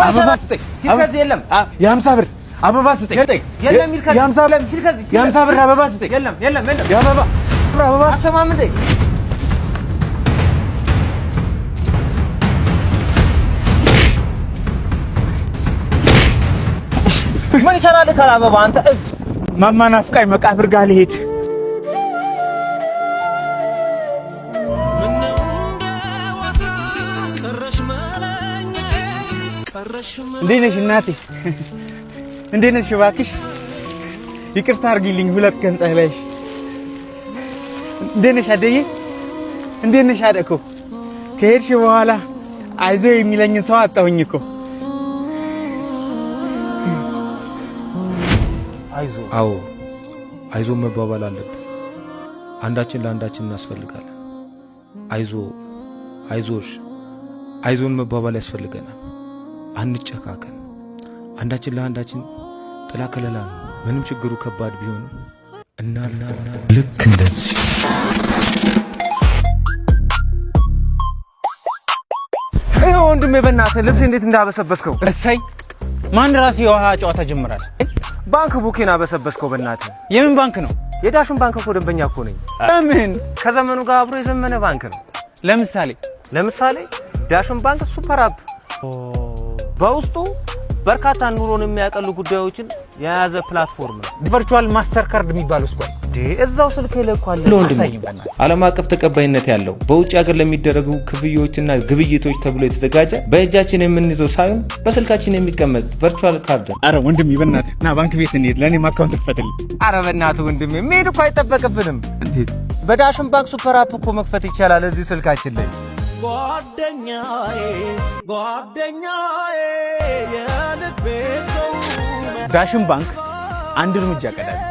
አበባ ስጠኝ። ከዚህ የለም የሀምሳ ብር አበባ ስጠኝ። የለም የሀምሳ ብር አበባ ስጠኝ። የለም የአበባ አበባ አሰማም እንዴ ምን ይሰራል ከአበባ አንተ ማማ ናፍቃኝ መቃብር ጋር ልሄድ እንዴት ነሽ እናቴ? እንዴት ነሽ? እባክሽ ይቅርታ አድርጊልኝ። ሁለት ቀን ጸለይሽ። እንዴት ነሽ አደዬ? እንዴት ነሽ አደኮ? ከሄድሽ በኋላ አይዞ የሚለኝን ሰው አጣሁኝ እኮ። አይዞ አዎ አይዞ መባባል አለብን። አንዳችን ለአንዳችን እናስፈልጋለን። አይዞ አይዞሽ አይዞን መባባል ያስፈልገናል። አንጨካከን። አንዳችን ለአንዳችን ጥላ ከለላ ነው። ምንም ችግሩ ከባድ ቢሆን ልክ እንደዚህ ወንድሜ በእናትህ ልብስ እንዴት እንዳበሰበስከው። እሰይ ማን ራስ የውሃ ጨዋታ ጀምራል። ባንክ ቡኬን አበሰበስከው በእናትህ። የምን ባንክ ነው? የዳሽን ባንክ እኮ ደንበኛ እኮ ነኝ። ለምን? ከዘመኑ ጋር አብሮ የዘመነ ባንክ ነው። ለምሳሌ ዳሽን ባንክ ሱፐር አፕ በውስጡ በርካታ ኑሮን የሚያቀሉ ጉዳዮችን የያዘ ፕላትፎርም ነው። ቨርቹዋል ማስተር ካርድ የሚባለው ስኳል እዛው ስልክ ይለኳል። ዓለም አቀፍ ተቀባይነት ያለው በውጭ ሀገር ለሚደረጉ ክፍያዎችና ግብይቶች ተብሎ የተዘጋጀ በእጃችን የምንይዘው ሳይሆን በስልካችን የሚቀመጥ ቨርቹዋል ካርድ። አረ ወንድሜ በእናትህ ና ባንክ ቤት እንሂድ፣ ለኔም አካውንት ክፈትልኝ። አረ በእናትህ ወንድሜ መሄድ እኮ አይጠበቅብንም። በዳሽን ባንክ ሱፐር አፕ እኮ መክፈት ይቻላል እዚህ ስልካችን ላይ። ጓደኛዬ የልቤ ሰው ዳሽን ባንክ አንድ እርምጃ ቀዳሚ